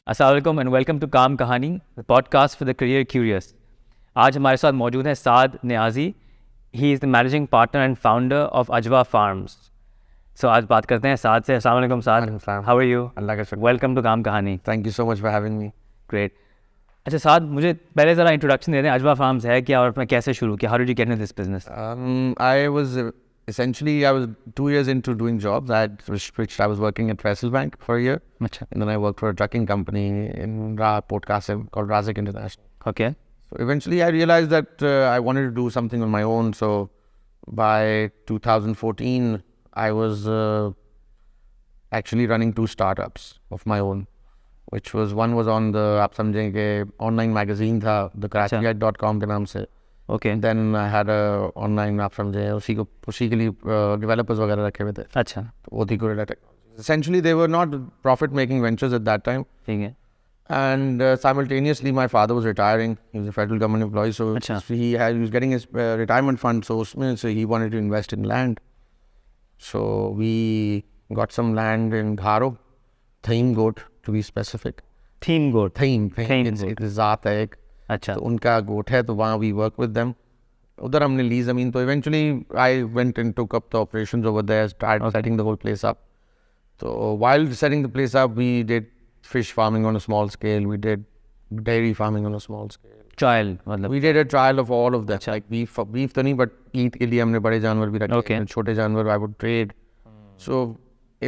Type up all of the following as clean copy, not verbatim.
अस्सलाम वालेकुम and welcome to Kaam Kahani, podcast for the career curious. आज हमारे साथ मौजूद हैं Saad Niazi. He is the managing partner and founder of Ajwa farms. सो आज बात करते हैं साद से। अस्सलाम वालेकुम Saad, how are you? Allah का शुक्र। Welcome to Kaam Kahani. Thank you so much for having me. Great. अच्छा साद, मुझे पहले ज़रा इंट्रोडक्शन दे दें, अजवा फार्म्स है क्या और अपना कैसे शुरू किया? How did you get in this business? I was 2 years into doing jobs. I was working at Faisal Bank for a year. अच्छा, And then I worked for a trucking company in Port Qasim called Razik International. Okay, So eventually I realized that I wanted to do something on my own. So by 2014, I was actually running 2 startups of my own. Which was, one was on the, आप समझेंगे, online magazine था, the crashguide.com के नाम से. Okay, Then I had a online, आप समझे, उसी के लिए developers वगैरह रखे हुए थे. अच्छा, तो वो थी Gorilla Technologies. Essentially they were not profit making ventures at that time. ठीक है, And simultaneously my father was retiring. He was a federal government employee, so अच्छा, he was getting his retirement fund. So he wanted to invest in land. So we got some land in Gharo, Thaim Goat to be specific. Theme goat, Thaim, Thaim it's goat. ज़ात है एक. अच्छा, तो उनका गोट है, तो वहाँ we work with them. उधर हमने ली ज़मीन. तो eventually I went and took up the operations over there, start setting the whole place up. तो while setting the place up, we did fish farming on a small scale, we did dairy farming on a small scale. Child मतलब, We did a trial of all of them. Like beef तो नहीं, but Eid के लिए हमने बड़े जानवर भी रखे. Okay. छोटे जानवर I would trade. So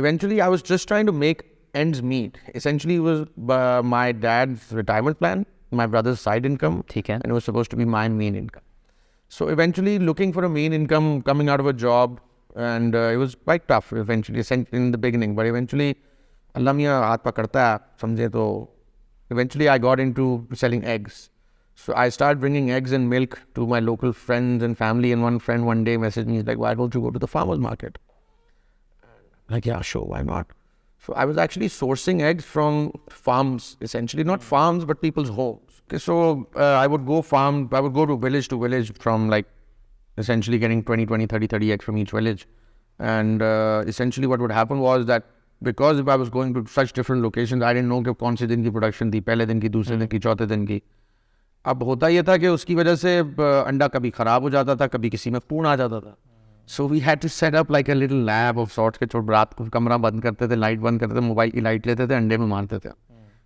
eventually I was just trying to make ends meet. Essentially it was my dad's retirement plan, my brother's side income, ठीक है, and it was supposed to be my main income. So eventually looking for a main income coming out of a job, and it was quite tough eventually in the beginning, but eventually अल्लाह मियाँ हाथ पकड़ता है, समझे. तो eventually I got into selling eggs. So I started bringing eggs and milk to my local friends and family, and one friend one day messaged me, he's like, why don't you go to the farmer's market? Like, yeah, sure, why not? So I was actually sourcing eggs from farms, essentially not farms but people's homes. Okay, so I would go to village to village, from like essentially getting 30 eggs from each village. And essentially what would happen was that because if I was going to such different locations, I didn't know कि कौन से दिन की production थी, पहले दिन की, दूसरे दिन की, चौथे दिन की. अब होता ये था कि उसकी वजह से अंडा कभी ख़राब हो जाता था, कभी किसी में पूर्ण आ जाता था. So we had to set up like a little lab of sorts के छोड़ रात को कमरा बंद करते थे, लाइट बंद करते थे, मोबाइल की लाइट लेते थे, अंडे में मारते थे.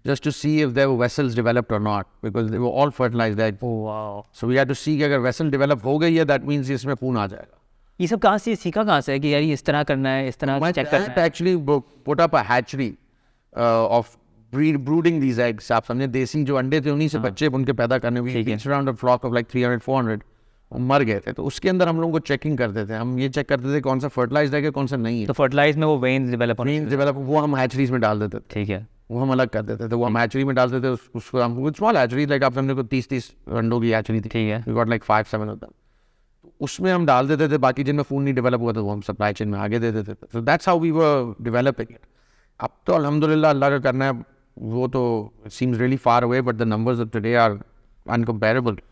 Just to see if there were vessels developed or not, because they were all fertilized eggs. Wow, So we had to see कि अगर vessel develop हो गई है, that means इसमें पूर्ण आ जाएगा. ये सब कहाँ से सीखा, कहाँ से है कि यार ये इस तरह करना है, इस तरह My चेक करना dad है? actually put up a hatchery of brooding these eggs. आप समझे, देसी जो अंडे थे उन्हीं से बच्चे उनके पैदा करने. We reached around a flock of like 300-400. मर गए थे. तो उसके अंदर हम लोगों को चेकिंग करते थे. हम ये चेक करते थे कौन सा फर्टिलाइज्ड है, कौन सा नहीं है. तो फर्टिलाइज में वो वेन्स डेवलप होने, डेवलप वो हम हैचरीज में डाल देते थे. ठीक है, वो हम अलग कर देते थे. वो हम हैचरी में डालते थे. उसको हम स्मॉल हैचरी, लाइक आप समझे को 30 अंडों की हैचरी थी. ठीक है, We got like 5-7 of them. उसमें हम डाल देते थे. बाकी जिनमें फूड नहीं डेवलप हुआ था वो हम सप्लाई चेन में आगे दे देते थे. So that's how we were developing it. अब तो अल्हम्दुलिल्लाह अल्लाह का करना है, वो तो it seems really far away, but the numbers of today are uncomparable.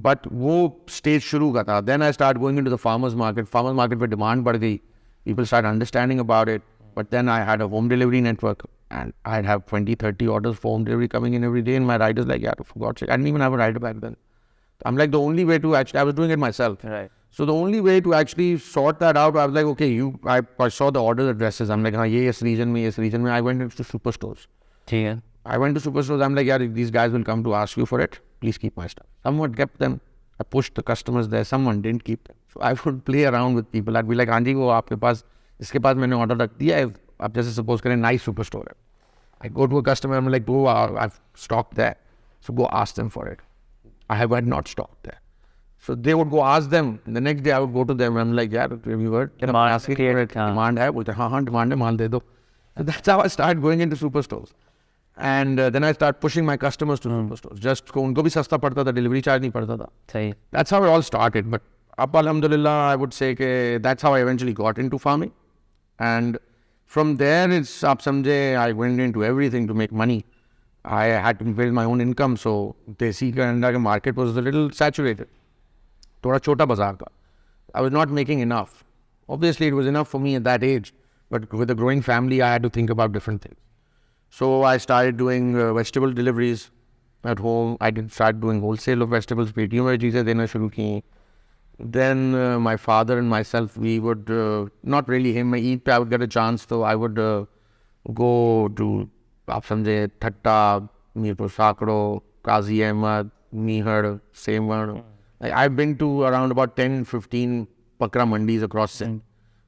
But वो stage शुरू का था. Then I started going into the farmers market. Farmers market पे demand बढ़ गई. People started understanding about it. But then I had a home delivery network, and I'd have 20-30 orders for home delivery coming in every day, and my rider's like, yeah, for God's sake, I didn't even have a rider back then. I'm like, the only way to actually, I was doing it myself. Right, So the only way to actually sort that out, I was like, okay, I saw the order addresses. I'm like, हाँ ये इस region में, इस region में. I went into superstores. ठीक है, I went to superstores. I'm like, yeah, these guys will come to ask you for it. Please keep my stuff. Someone kept them. I pushed the customers there. Someone didn't keep them. So I would play around with people. I'd be like, हाँ जी वो आपके पास, इसके पास मैंने order रख दिया है. आप जैसे suppose करें nice superstore है. I go to a customer. I'm like, go, I've stocked there. So go ask them for it. I had not stocked there. So they would go ask them. The next day I would go to them. I'm like, yeah, have you heard? Demand asking for created, it. हाँ. Demand है. बोलते हाँ demand है, माल दे दो. So that's how I started going into superstores. And then I started pushing my customers to superstores. Just को उनको भी सस्ता पड़ता था, delivery charge नहीं पड़ता था. सही, That's how it all started. But अब alhamdulillah, I would say कि that's how I eventually got into farming. And from there, it's आप समझे, I went into everything to make money. I had to build my own income, so देसी का अंडा के market was a little saturated. थोड़ा छोटा बाजार था. I was not making enough. Obviously, it was enough for me at that age, but with a growing family, I had to think about different things. So I started doing vegetable deliveries at home. I did start doing wholesale of vegetables. पेटियों में चीज़ें देना शुरू की. Then my father and myself, we would, not really him, I eat, I would get a chance, so I would go to, आप समझे, ठट्टा, मीरपुर साकड़ो, काजी Ahmad, मीहड़, सेमगढ़. I've been to around about 10-15 पकड़ा mandis across Sindh.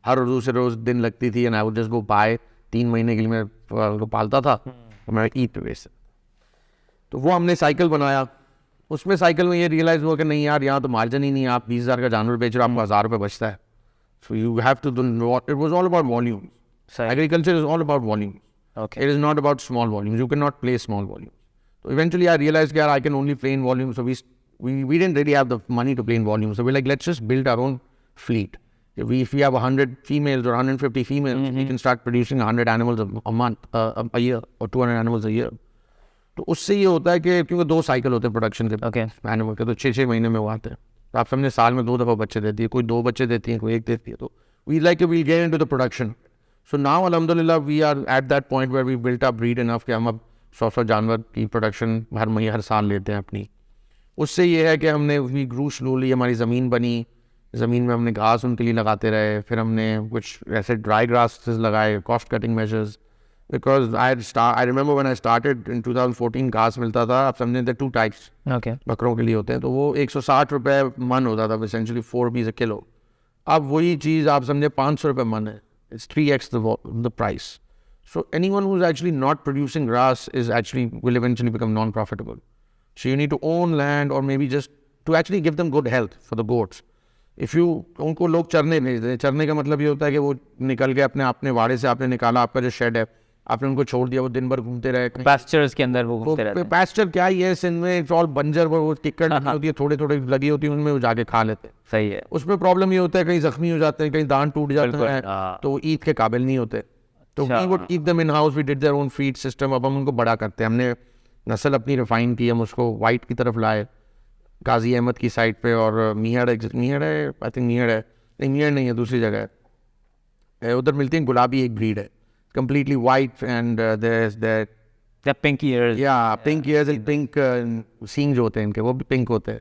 हर दूसरे रोज दिन लगती थी, and I would just go buy. 3 महीने के लिए मैं उनको पालता था और मैं ईट पे बेचता. तो वो हमने साइकिल बनाया. उसमें साइकिल में ये रियलाइज हुआ कि नहीं यार, यहाँ तो मार्जिन ही नहीं है. आप 20,000 का जानवर बेच रहे हो, आपको 1,000 रुपये बचता है. So you have to do it was all about volume. Agriculture is all about volume. It is not about small volume. You can not play small volume. So eventually I realized that I can only play in volume. So we didn't really have the money to play in volume. So we're like, let's just build our own fleet. If we have 100 females or 150 females, we can start producing 100 animals a month, a year, or 200 animals a year. तो उससे ये होता है कि क्योंकि 2 cycle होते हैं production के एनिमल के, तो 6-6 महीने में वो आते हैं. तो आप समझे साल में 2 दफ़ा बच्चे देती है. कोई 2 बच्चे देती है, कोई 1 देती है. तो we like we get into the production. So now alhamdulillah we are at that point where we built up breed enough कि हम अब 100 जानवर की प्रोडक्शन हर साल लेते हैं अपनी. उससे ये है कि हमने वी ग्रू स्लोली. हमारी ज़मीन बनी. ज़मीन में हमने घास उनके लिए लगाते रहे. फिर हमने कुछ ऐसे ड्राई ग्रासेस लगाए, cost cutting measures. Because I remember when I started in 2014 घास मिलता था. आप समझे थे 2 टाइप्स बकरों के लिए होते हैं. तो वो 160 रुपये मन होता था, एसेंशली 4 रुपीज़ अ किलो. अब वही चीज़ आप समझे 500 रुपये मन है. It's 3x the price. So anyone who's actually not producing grass will eventually become non-profitable. So you need to own land or maybe just to actually give them good health for the goats. If you उनको लोग चरने भेज दें, चरने का मतलब ये होता है कि वो निकल के अपने वाड़े से आपने निकाला, आपका जो शेड है आपने उनको छोड़ दिया, वो दिन भर घूमते रहे. Pastures के अंदर वो घूमते रहते हैं. Pasture क्या ही है, सिंध में इट्स ऑल बंजर, वो टिक्कट होती है, थोड़े लगी होती है, उनमें वो जाके खा लेते हैं. सही है. उसमें प्रॉब्लम ये होता है कहीं जख्मी हो जाते हैं, कहीं दांत टूट जाते हैं, तो ईद के काबिल नहीं होते. तो we would keep them in house. We did their own feed system. अब हम उनको बड़ा करते हैं. हमने नस्ल अपनी रिफाइन की, हम उसको वाइट की तरफ लाए काजी अहमद की साइड पे. और मीहड़ है, आई थिंक मीहड़ है, मीहड़ नहीं है, दूसरी जगह है. उधर मिलती है गुलाबी एक ब्रीड है, completely white, and there's the pink ears. Yeah, pink ears and pink सींग जो होते हैं इनके, वो भी पिंक होते हैं.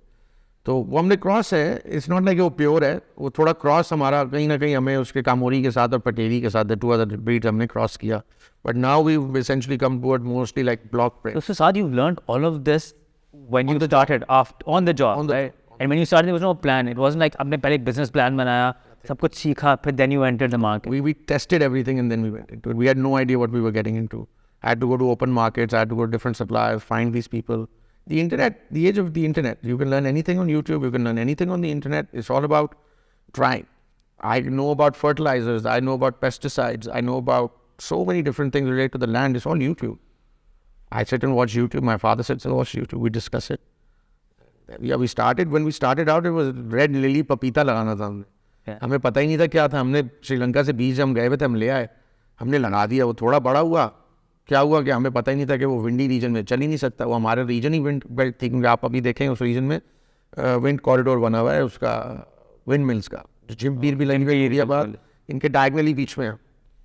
तो वो हमने क्रॉस है. इट्स नॉट लाइक वो प्योर है, वो थोड़ा क्रॉस हमारा कहीं ना कहीं हमें उसके कामोरी के साथ और पटेरी के साथ 2 other breeds हमने क्रॉस किया. But now we essentially come toward mostly like block print. So Saad, you've learned all of this when you started on the job, right? And when you started, there was no plan. It wasn't like आपने पहले एक business plan बनाया, सब कुछ सीखा, फिर then you entered the market. We tested everything and then we went into it. We had no idea what we were getting into. I had to go to open markets. I had to go to different suppliers, find these people. The internet, the age of the internet, you can learn anything on YouTube, you can learn anything on the internet. It's all about trying. I know about fertilizers, I know about pesticides, I know about so many different things related to the land. It's all YouTube. I sit and watch YouTube. My father sits and watch YouTube. We discuss it. Yeah, when we started out, it was red lily papita लगाना था हमने. हमें पता ही नहीं था क्या था. हमने श्रीलंका से बीज हम गए थे, हम ले आए, हमने लगा दिया. वो थोड़ा बड़ा हुआ, क्या हुआ कि हमें पता ही नहीं था कि वो विंडी रीजन में चल ही नहीं सकता. वो हमारे रीजन ही विंड बेल्ट थी, क्योंकि आप अभी देखें उस रीजन में विंड कॉरिडोर बना हुआ है उसका, विंड मिल्स का. जिम बीर भी लाइन का एरिया बाद इनके डायगनली बीच में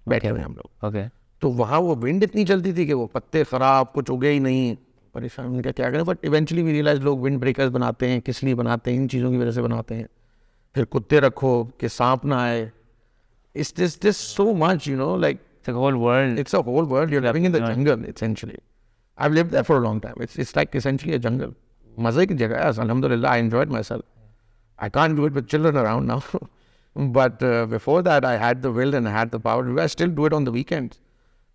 बैठे हुए हम लोग. ओके. तो वहाँ वो विंड इतनी चलती थी कि वो पत्ते ख़राब, कुछ उगे ही नहीं. परेशान उनका क्या करें. बट इवेंचुअली वी रियलाइज लोग विंड ब्रेकर्स बनाते हैं. किस लिए बनाते हैं? इन चीज़ों की वजह से बनाते हैं. फिर कुत्ते रखो कि सांप ना आए. It's this so much, like it's a whole world. It's a whole world. You're living in the jungle, essentially. I've lived there for a long time. It's like essentially a jungle. मज़े की जगह है. Alhamdulillah, I enjoyed myself. I can't do it with children around now. But before that, I had the will and I had the power. I still do it on the weekends.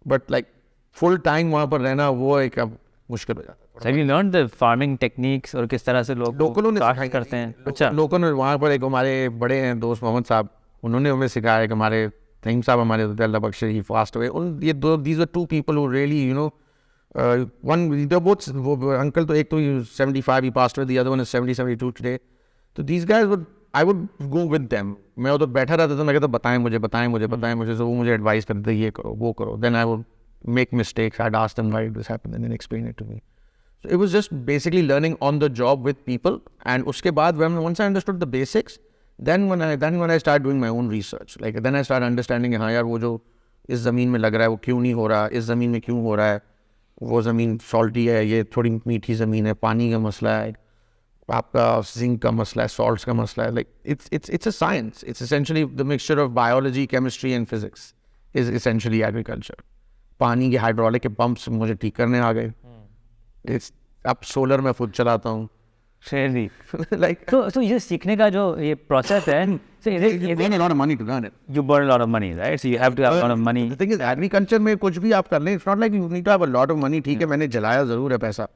But like full time वहाँ पर रहना, वो एक अब मुश्किल हो जाता है. So have you learned the farming techniques और किस तरह से लोग काश्त करते हैं? अच्छा. लोगों ने वहाँ पर एक हमारे बड़े हैं दोस्त मोहम्मद साहब, उन्होंने हमें सिखाया कि हमारे थीम साहब हमारे अल्लाह बख्शे ही फास्ट हुए. these were 2 people who really one they're both वो अंकल तो एक तो 75 he passed away, the other one is 72 today. तो these guys I would go with them. मैं उधर बैठा रहता था, मैं कहता बताएं मुझे. So वो मुझे एडवाइस करते ये करो वो करो. Then I would make mistakes. I'd ask them why this happened and then explain it to me. So it was just basically learning on the job with people. And उसके बाद once I understood the basics, then when I started doing my own research, like then I started understanding हाँ यार वो जो इस ज़मीन में लग रहा है वो क्यों नहीं हो रहा, इस ज़मीन में क्यों हो रहा है, वो ज़मीन सॉल्टी है, ये थोड़ी मीठी ज़मीन है, पानी का मसला है, आपका जिंक का मसला है, सॉल्ट्स का मसला है. Like it's a science. It's essentially the mixture of biology, chemistry and physics is essentially agriculture. पानी के हाइड्रोलिक के पंप्स मुझे ठीक करने आ गए. अब सोलर में खुद चलाता हूँ. like so ये सीखने का जो ये प्रोसेस है, so you burn a lot of money to learn it. You burn a lot of money, right? So you have to have a lot of money. The thing is, agriculture में कुछ भी आप कर लें, it's not like you need to have a lot of money. ठीक है, मैंने जलाया ज़रूर है पैसा,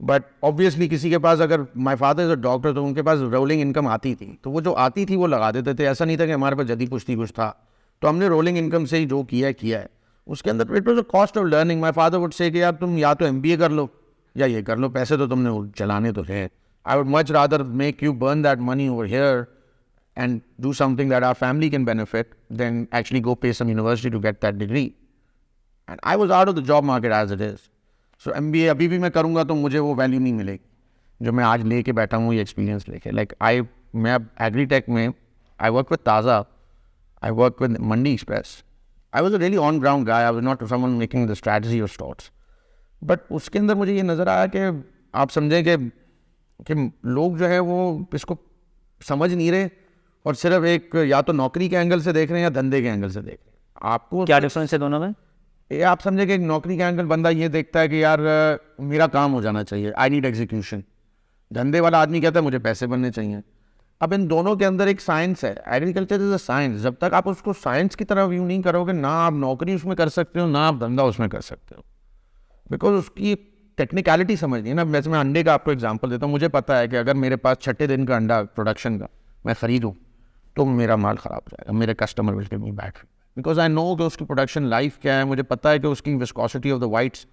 बट ऑब्वियसली किसी के पास, अगर my father is a doctor, तो उनके पास रोलिंग इनकम आती थी, तो वो जो आती थी वो लगा देते थे. ऐसा नहीं था कि हमारे पास जदी पुश्ती कुछ था, तो हमने रोलिंग इनकम से ही जो किया है. उसके अंदर it was a cost of learning. My father would say कि यार तुम या तो MBA कर लो या ये कर लो, पैसे तो तुमने चलाने तो है. I would much rather make you burn that money over here and do something that our family can benefit than actually go pay some university to get that degree. And I was out of the job market as it is. So MBA अभी भी मैं करूँगा तो मुझे वो value नहीं मिलेगी जो मैं आज लेके बैठा हूँ, ये एक्सपीरियंस लेके. मैं अब एग्रीटेक में आई वर्क विद ताज़ा, I work with Mandi express. I was a really on ground guy. I was not someone making the strategy और स्टॉक्स. बट उसके अंदर मुझे ये नज़र आया कि आप समझें कि लोग जो है वो इसको समझ नहीं रहे और सिर्फ एक या तो नौकरी के एंगल से देख रहे हैं या धंधे के एंगल से देख रहे हैं. आपको क्या डिफरेंस है दोनों में? ये आप समझे कि एक नौकरी के एंगल बंदा ये देखता है कि यार मेरा काम हो जाना चाहिए, आई नीड एग्जीक्यूशन. धंधे वाला आदमी कहता है मुझे पैसे बनने चाहिए. अब इन दोनों के अंदर एक साइंस है. Agriculture is a science. जब तक आप उसको साइंस की तरह व्यू नहीं करोगे, ना आप नौकरी उसमें कर सकते हो, ना आप धंधा उसमें कर सकते हो, बिकॉज उसकी टेक्निकलिटी समझनी है ना. वैसे मैं अंडे का आपको एग्जाम्पल देता हूँ. मुझे पता है कि अगर मेरे पास 6ठे दिन का अंडा प्रोडक्शन का मैं ख़रीदूँ तो मेरा माल ख़राब हो जाएगा, मेरे customer will give me bad, because I know कि उसकी प्रोडक्शन लाइफ क्या है. मुझे पता है कि उसकी विस्कोसिटी ऑफ द वाइट्स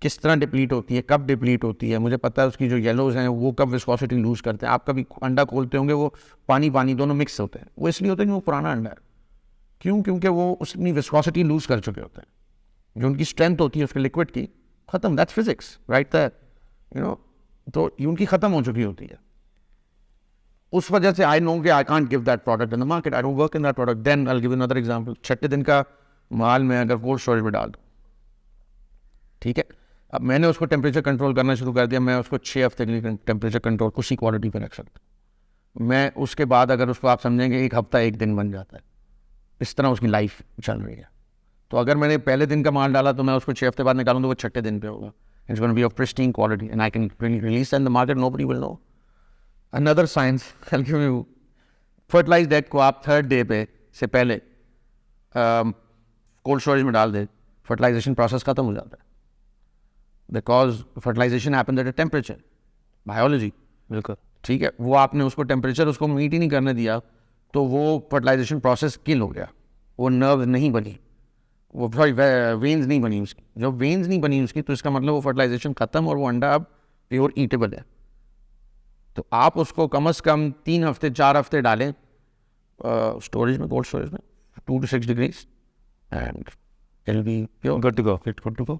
किस तरह डिप्लीट होती है, कब डिप्लीट होती है. मुझे पता है उसकी जो येलोज हैं वो कब विस्कोसिटी लूज़ करते हैं. आप कभी अंडा खोलते होंगे वो पानी पानी दोनों मिक्स होते हैं. वो इसलिए होते हैं कि वो पुराना अंडा है. क्यों? क्योंकि वो उसकी विस्कोसिटी लूज़ कर चुके होते हैं. जो उनकी स्ट्रेंथ होती है उसके लिक्विड की, ख़त्म. That's physics, right that, you know. तो ये उनकी ख़त्म हो चुकी होती है. उस वजह से आई नो कि I can't give that product in the market, I don't work in that product. Then I will give another example. 6ठे दिन का माल मैं अगर कोल्ड स्टोरेज में डाल दूँ, ठीक है, अब मैंने उसको टेम्परेचर कंट्रोल करना शुरू कर दिया. मैं उसको 6 हफ्ते के लिए टेम्परेचर कंट्रोल उसी क्वालिटी पर रख सकता हूँ. मैं उसके बाद अगर उसको आप समझेंगे 1 हफ्ता 1 दिन बन जाता है. इस तरह उसकी लाइफ चल रही है. तो अगर मैंने पहले दिन का माल डाला तो मैं उसको 6 हफ्ते बाद निकालूँ तो वो 6ठे दिन पे होगा. It's gonna be of pristine quality and I can release in the market. Nobody will know. Another science, fertilized egg को आप 3rd डे पे से पहले कोल्ड स्टोरेज में डाल दे, फर्टिलाइजेशन प्रोसेस खत्म हो जाता है. Because fertilization happens at a temperature, biology. बिल्कुल ठीक है. वो आपने उसको टेम्परेचर उसको मीट ही नहीं करने दिया तो वो फर्टिलाइजेशन प्रोसेस किल हो गया. वो नर्व नहीं बनी, वो सॉरी वेन्स नहीं बनी उसकी. जब वेन्स नहीं बनी उसकी तो इसका मतलब वो फर्टिलाइजेशन ख़त्म और वो अंडा अब प्योर ईटेबल है. तो आप उसको कम से कम 3 हफ्ते 4 हफ्ते डालें स्टोरेज में, कोल्ड स्टोरेज में, 2 to 6 degrees and it'll be pure. good to go. Good to go.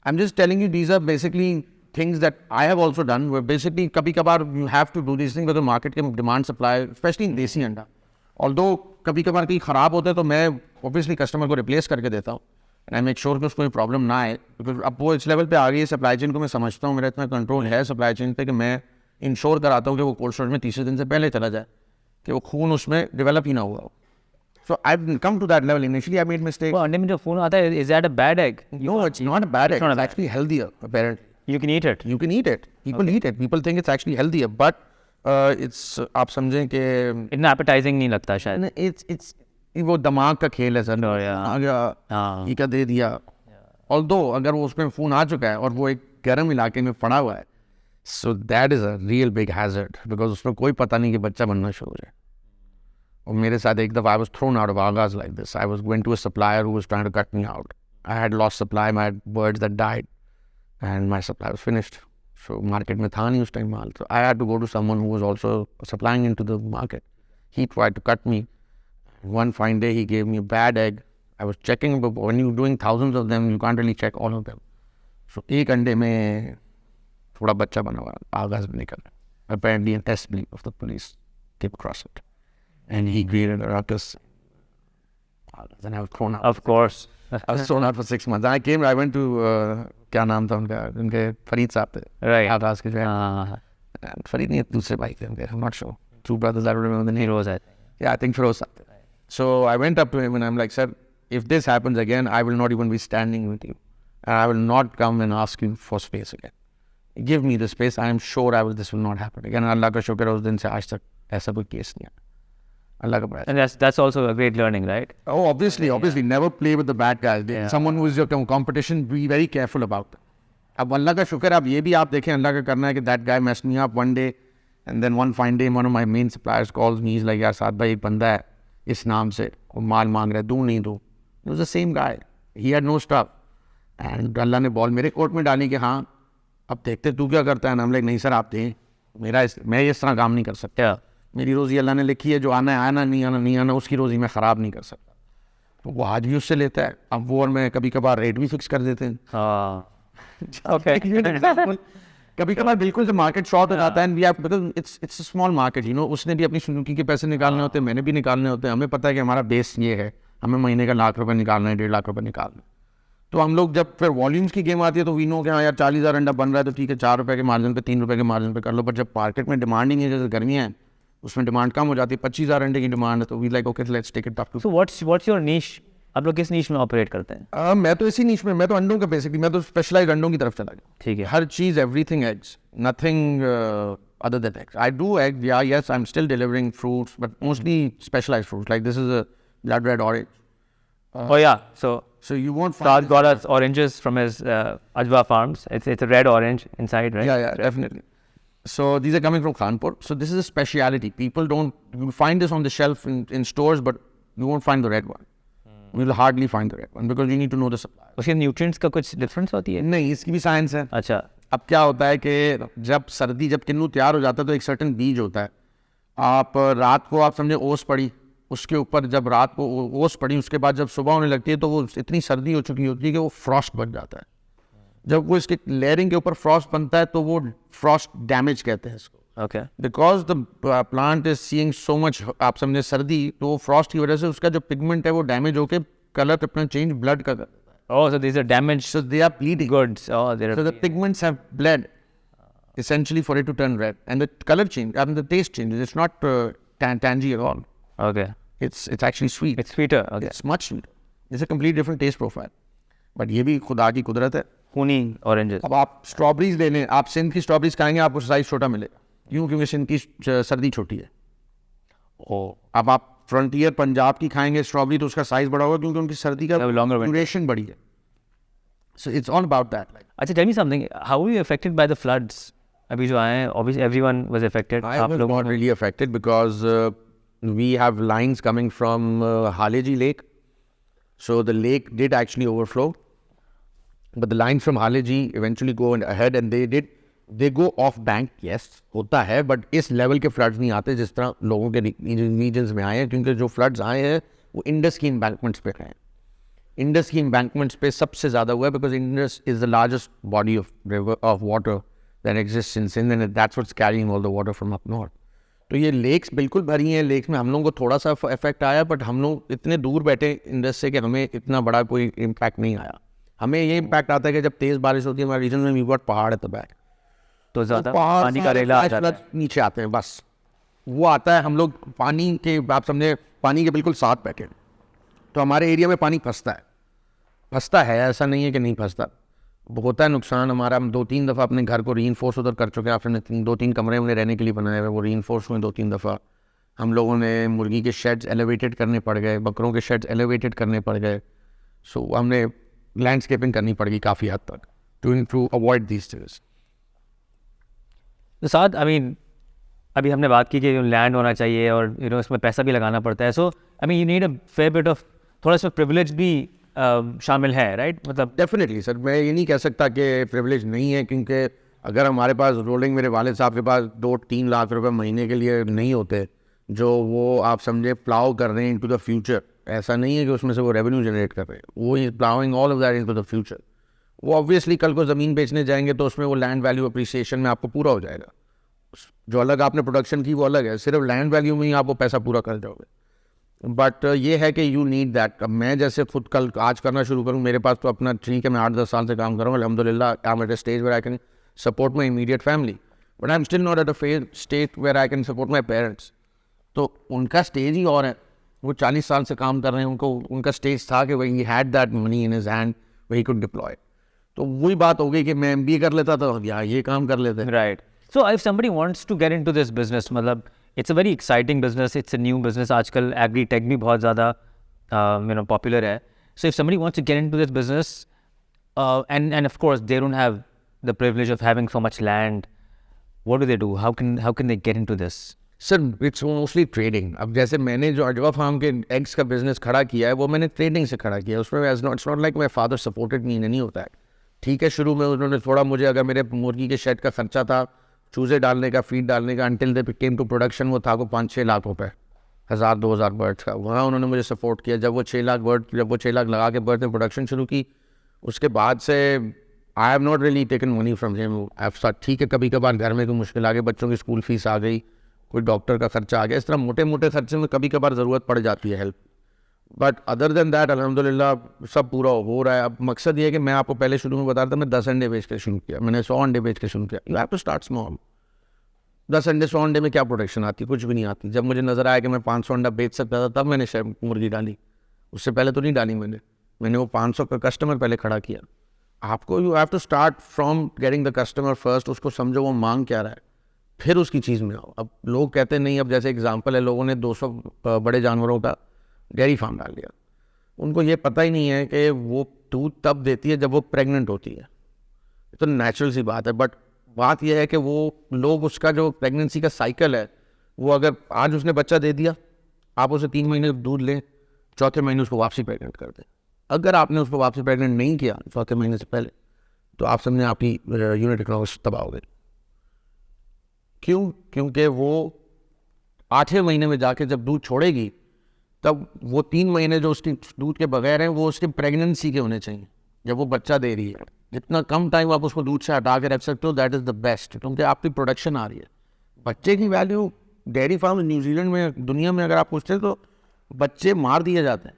I'm just telling you these are basically things that I have also done. Where basically कभी कभार you have to do these things because market के demand supply, especially in देसी अंडा, although कभी कभार कहीं ख़राब होता है तो मैं obviously कस्टमर को रिप्लेस करके देता हूँ and I make sure कि उसको कोई प्रॉब्लम ना आए. बिकॉज अब वो इस लेवल पे आ गई है सप्लाई चेन को मैं समझता हूँ, मेरा इतना कंट्रोल है सप्लाई चेन पे कि मैं इंश्योर कराता हूँ कि वो कोल्ड स्टोरेज में 30 दिन से पहले चला जाए, कि वो खून उसमें डेवलप ही ना हुआ हो. So I've come to that level. Initially I made mistakes. वो अंडे में जो खून आता है, is that a bad egg? No, it's not a bad egg. It's actually healthier apparently. You can eat it. You can eat it. People eat it. People think it's actually healthier, but it's आप समझें कि इतना appetizing नहीं लगता शायद. it's वो दिमाग का खेल है सर. आ गया, ये क्या दे दिया. Although अगर वो उसमें खून आ चुका है और वो एक गर्म इलाके में पड़ा हुआ है, so that is a real big hazard because उसमें कोई पता नहीं कि बच्चा बनना शुरू हो जाए. और मेरे साथ एक दफ़ा I was thrown out of Agas like this. I went to a supplier who was trying to cut me out. I had lost supply. I had birds that died and my supply was finished. So market में था नहीं उस time mall. So I had to go to someone who was also supplying into the market. He tried to cut me. One fine day he gave me a bad egg. I was checking, but when you're doing thousands of them, you can't really check all of them. So एक अंडे में थोड़ा बच्चा बना हुआ आगाज में निकल. Apparently an SB of the police came across it. And he created a ruckus. and I was thrown out. Of course. I was thrown out for 6 months. I went to क्या नाम था उनके फरीद साहब थे, Right. आवाज के जो है, and फरीद नहीं, दूसरे भाई थे उनके, I'm not sure, two brothers, I don't remember the name. Heroes, I think. Yeah, I think Feroz साहब थे. So I went up to him and I'm like, sir, if this happens again, I will not even be standing with you, and I will not come and ask you for space again. Give me the space. I am sure this will not happen again. अल्लाह का शुक्र है उस दिन से आज तक ऐसा कोई केस नहीं आया. Allah ka praise. And that's also a great learning, right? Oh, obviously, never play with the bad guys. Someone who is your competition, be very careful about that. अब अल्लाह का शुक्र है, अब ये भी आप देखें, अल्लाह का करना है कि that guy messed me up one day, and then one fine day, one of my main suppliers calls me, he's like, यार साद भाई एक बंदा है इस नाम से, वो माल मांग रहा है, दूँ नहीं दूँ. It was the same guy. He had no stuff. And अल्लाह ने बॉल मेरे कोर्ट में डाली कि हाँ, अब देखते तू क्या करता है. ना हम लाइक नहीं सर आप दें, मैं इस तरह काम नहीं कर सकता. मेरी रोज़ी अल्लाह ने लिखी है, जो आना है आना, नहीं आना उसकी रोज़ी मैं ख़राब नहीं कर सकता. तो वो आज भी उससे लेता है. अब वो और मैं कभी कभार रेट भी फिक्स कर देते हैं. कभी कभार बिल्कुल से मार्केट शॉर्ट हो जाता है, and we have, because it's a small market, you know. उसने भी अपनी सुजुकी के पैसे निकालने होते हैं, मैंने भी निकालने होते हैं. हमें पता है कि हमारा बेस ये है, हमें महीने का ₹1,00,000 निकालना है, ₹1.5 लाख निकालना है. तो हम लोग जब फिर वॉल्यूम्स की गेम आती है तो वी नो कि हाँ यार 40,000 अंडा बन रहा है, तो ठीक है ₹4 के मार्जिन पे, ₹3 के मार्जिन पे कर लो. बट जब मार्केट में डिमांड ही नहीं है, जैसे गर्मियाँ हैं, उसमें डिमांड कम हो जाती है, 25,000 अंडे की डिमांड है, तो we like okay let's take it up to. So what's your niche? आप लोग किस नीश में ऑपरेट करते हैं? मैं तो इसी नीश में, मैं तो अंडों का बेसिकली, मैं तो स्पेशलाइज्ड अंडों की तरफ चला गया. ठीक है. हर चीज़, everything eggs, nothing other than eggs. I do egg, या yes I am still delivering fruits, but mostly specialised fruits. Like this is a blood red orange. Oh yeah, so you won't find Saad got us oranges from his Ajwa Farms. It's a red orange inside, right? Yeah, definitely. So these are coming from Kanpur. So this is a speciality. People don't, you find this on the shelf in stores, but you won't find the red one. You will hardly find the red one because you need to know the supply. उसके nutrients का कुछ difference होती है? नहीं, इसकी भी science है. अच्छा. अब क्या होता है कि जब किन्नू तैयार हो जाता है तो एक सर्टेन बीज होता है. आप रात को, आप समझे ओस पड़ी, उसके ऊपर जब रात को ओस पड़ी, उसके बाद जब सुबह होने लगती है तो वो इतनी सर्दी हो चुकी होती है कि वो फ्रॉस्ट बन जाता है. जब वो इसके लेयरिंग के ऊपर फ्रॉस्ट बनता है तो वो फ्रॉस्ट डैमेज कहते हैं इसको. Okay. Because the plant is seeing so much, आप समझे सर्दी, तो फ्रॉस्ट की वजह से उसका जो पिगमेंट है वो डैमेज होकर कलर अपना चेंज ब्लड का कर देता है. Oh, so these are damaged. So they are bleeding. Goods. Oh, they're. So the pigments have bled, essentially for it to turn red, and the color change, I mean the taste changes. It's not tangy at all. Okay. It's actually sweet. It's sweeter. Okay. It's much sweeter. It's a completely different taste profile. But ये भी खुदा की कुदरत है. Huni oranges. अब आप strawberries ले लें, आप सिंध की स्ट्रॉबेरीज खाएंगे, आपको साइज छोटा मिलेगा. क्यों? क्योंकि सिंध की सर्दी छोटी है. अब आप फ्रंटियर पंजाब की खाएंगे स्ट्रॉबेरी तो उसका साइज बड़ा होगा, क्योंकि उनकी सर्दी का ड्यूरेशन बड़ी है. So it's all about that. अच्छा, tell me something. How were you affected by the floods? अभी जो आए हैं, obviously everyone was affected. I was not really affected because we have lines coming from Haleji Lake. So the lake did actually overflow. But the lines from Haleji eventually go ahead and they go off bank. Yes, होता है, but इस level के floods नहीं आते जिस तरह लोगों के regions में आए हैं, क्योंकि जो floods आए हैं वो इंडस की embankments पे हैं. इंडस की embankments पे सबसे ज़्यादा हुआ है because Indus is the largest body of water that exists in Sindh, and that's what's carrying all the water from up north. तो ये लेक्स बिल्कुल भरी हैं. लेक्स में हम लोगों को थोड़ा सा इफेक्ट आया, बट हम लोग इतने दूर बैठे इंडस से कि हमें इतना बड़ा कोई इम्पैक्ट नहीं आया. हमें ये इम्पैक्ट आता है कि जब तेज़ बारिश होती है हमारे रीजन में, वी गॉट पहाड़ एट द बैक, तो ज़्यादा पानी का रेला आ जाता है, नीचे आते हैं. बस वो आता है, हम लोग पानी के, आप समझे पानी के बिल्कुल साथ बैठे, तो हमारे एरिया में पानी फंसता है. ऐसा नहीं है कि नहीं फंसता, होता है नुकसान हमारा. हम 2-3 दफ़ा अपने घर को रीइंफोर्स उधर कर चुके हैं. आपने 2-3 कमरे उन्हें रहने के लिए बनाए हुए, वो रीइंफोर्स हुए 2-3 दफ़ा. हम लोगों ने मुर्गी के शेड्स एलिवेटेड करने पड़ गए, बकरों के शेड्स एलिवेटेड करने पड़ गए. सो हमने लैंडस्केपिंग करनी पड़ गई काफ़ी हद तक टू अवॉइड दीज थिंग्स. तो साथ, आई मीन अभी हमने बात की कि लैंड होना चाहिए और इसमें पैसा भी लगाना पड़ता है. So I mean you need a fair bit of, थोड़ा इसमें प्रिविलेज भी शामिल है, राइट? मतलब डेफिनेटली सर, मैं ये नहीं कह सकता कि प्रिविलेज नहीं है, क्योंकि अगर हमारे पास रोलिंग, मेरे वालिद साहब के पास 2-3 लाख रुपए महीने के लिए नहीं होते, जो वो आप समझे प्लाउ कर रहे हैं इनटू द फ्यूचर. ऐसा नहीं है कि उसमें से वो रेवेन्यू जनरेट कर रहे हैं, वो is ploughing all of that into the future. वो ऑब्वियसली कल को ज़मीन बेचने जाएंगे तो उसमें वो लैंड वैल्यू अप्रिसिएशन में आपको पूरा हो जाएगा. जो अलग आपने प्रोडक्शन की वो अलग है, सिर्फ लैंड वैल्यू में ही आप वो पैसा पूरा कर जाओगे. बट ये है कि यू नीड दैट. अब मैं जैसे खुद कल आज करना शुरू करूँ, मेरे पास तो अपना ठीक है, मैं 8-10 साल से काम कर रहा हूँ अल्हम्दुलिल्लाह. I am at a stage where I can support my immediate family, but I am still not at a state where I can support my parents. तो उनका स्टेज ही और है. वो 40 साल से काम कर रहे हैं, उनको उनका स्टेज था कि वही had that money in his hand वही कुड डिप्लॉय. तो वही बात हो गई कि मैं MBA कर लेता था या ये काम कर लेते. Right. So if somebody wants to get into this business, मतलब it's a very exciting business, it's a new business. आजकल agri tech भी बहुत ज़्यादा popular है. So if somebody wants to get into this business, and of course they don't have the privilege of having so much land, what do they do? How can they get into this? Sir it's mostly trading. अब जैसे मैंने जो अजवा farm के eggs का business खड़ा किया है वो मैंने ट्रेडिंग से खड़ा किया. उसमें it's not like my father supported me, नहीं होता है. ठीक है, शुरू में उन्होंने थोड़ा मुझे, अगर मेरे मुर्गी के शेड का खर्चा था, चूज़े डालने का, फीड डालने का, until they came to production, वो था को 5-6 लाख रुपए, 1000-2000 बर्ड्स का, वहाँ उन्होंने मुझे सपोर्ट किया. जब वो 6 लाख लगा के बर्ड में प्रोडक्शन शुरू की, उसके बाद से I have not really taken money from him. ठीक है, कभी कभार घर में कोई मुश्किल आ गई, बच्चों की स्कूल फीस आ गई, कोई डॉक्टर का खर्चा आ गया, इस तरह मोटे मोटे खर्चे में कभी कभार ज़रूरत पड़ जाती है help. But other than that अल्हम्दुलिल्लाह सब पूरा हो रहा है. अब मकसद ये है कि मैं आपको पहले शुरू में बता रहा था, मैं 10 अंडे बेच के शुरू किया, मैंने 100 अंडे बेच के शुरू किया. You have to start small. 10 अंडे 100 अंडे में क्या प्रोडक्शन आती है? कुछ भी नहीं आती. जब मुझे नज़र आया कि मैं 500 अंडा बेच सकता था, तब मैंने शायद मुर्गी डाली. उससे पहले तो नहीं डाली मैंने वो 500 का कस्टमर पहले खड़ा किया. आपको you have to start from getting the customer first. उसको समझो वो मांग क्या रहा है, फिर उसकी चीज़ में आओ. अब लोग कहते हैं नहीं, अब जैसे एग्जांपल है, लोगों ने 200 बड़े जानवरों का डेयरी फार्म डाल दिया. उनको ये पता ही नहीं है कि वो दूध तब देती है जब वो प्रेग्नेंट होती है. तो नेचुरल सी बात है. बट बात यह है कि वो लोग उसका जो प्रेगनेंसी का साइकिल है, वो अगर आज उसने बच्चा दे दिया, आप उसे 3 महीने दूध लें, चौथे महीने उसको वापसी प्रेगनेंट कर दें. अगर आपने उसको वापसी प्रेगनेंट नहीं किया चौथे महीने से पहले, तो आप समझे आपकी यूनिट इकोनॉमिक्स तबाह हो गई. क्यों? क्योंकि वो 8वें महीने में जाके जब दूध छोड़ेगी, तब वो 3 महीने जो उसकी दूध के बगैर हैं, वो उसकी प्रेगनेंसी के होने चाहिए. जब वो बच्चा दे रही है, जितना कम टाइम आप उसको दूध से हटा के रख सकते हो, दैट इज़ द बेस्ट, क्योंकि आपकी प्रोडक्शन आ रही है. बच्चे की वैल्यू डेयरी फार्म न्यूजीलैंड में, दुनिया में अगर आप पूछते हैं, तो बच्चे मार दिए जाते हैं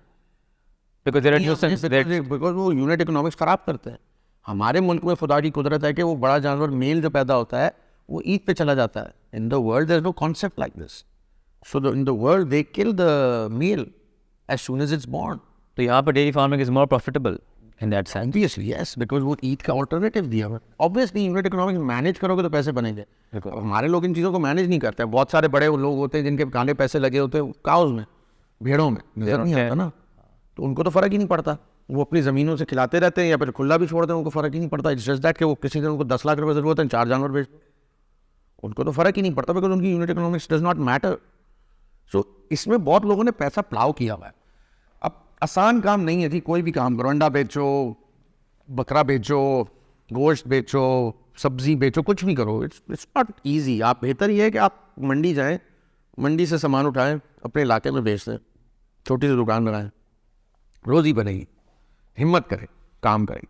बिकॉज वो यूनिट इकोनॉमिक्स ख़राब करते हैं. हमारे मुल्क में खुदा की कुदरत है कि वो बड़ा जानवर मेल जो पैदा होता है वो ईद पे चला जाता है. In the world there is no concept like this. So in the world they kill the male as soon as it's born. तो यहाँ पर dairy farming is more profitable in that sense. Obviously yes, because वो ईद का alternative दिया हुआ. Obviously unit economics manage करोगे तो पैसे बनेंगे. हमारे लोग इन चीज़ों को मैनेज नहीं करते. बहुत सारे बड़े लोग होते हैं जिनके काले पैसे लगे होते हैं काउज में, भेड़ों में, नजर नहीं आता ना, तो उनको तो फ़र्क ही नहीं पड़ता. वो अपनी ज़मीनों से खिलाते रहते हैं या फिर खुला भी छोड़ते हैं, उनको फ़र्क ही नहीं पड़ता. इट्स जस्ट दैट कि वो किसी दिन उनको 10 लाख रुपये ज़रूरत है, 4 जानवर बेच दो, उनको तो फ़र्क ही नहीं पड़ता, बिकॉज उनकी unit economics does not matter. So इसमें बहुत लोगों ने पैसा प्लाव किया हुआ है. अब आसान काम नहीं है जी, कोई भी काम करो, अंडा बेचो, बकरा बेचो, गोश्त बेचो, सब्जी बेचो, कुछ भी करो, इट्स नॉट ईजी. आप बेहतर ये है कि आप मंडी जाएँ, मंडी से सामान उठाएँ, अपने इलाके में बेच दें, छोटी सी दुकान बनाएं, रोज़ी बनेगी. हिम्मत करें, काम करें.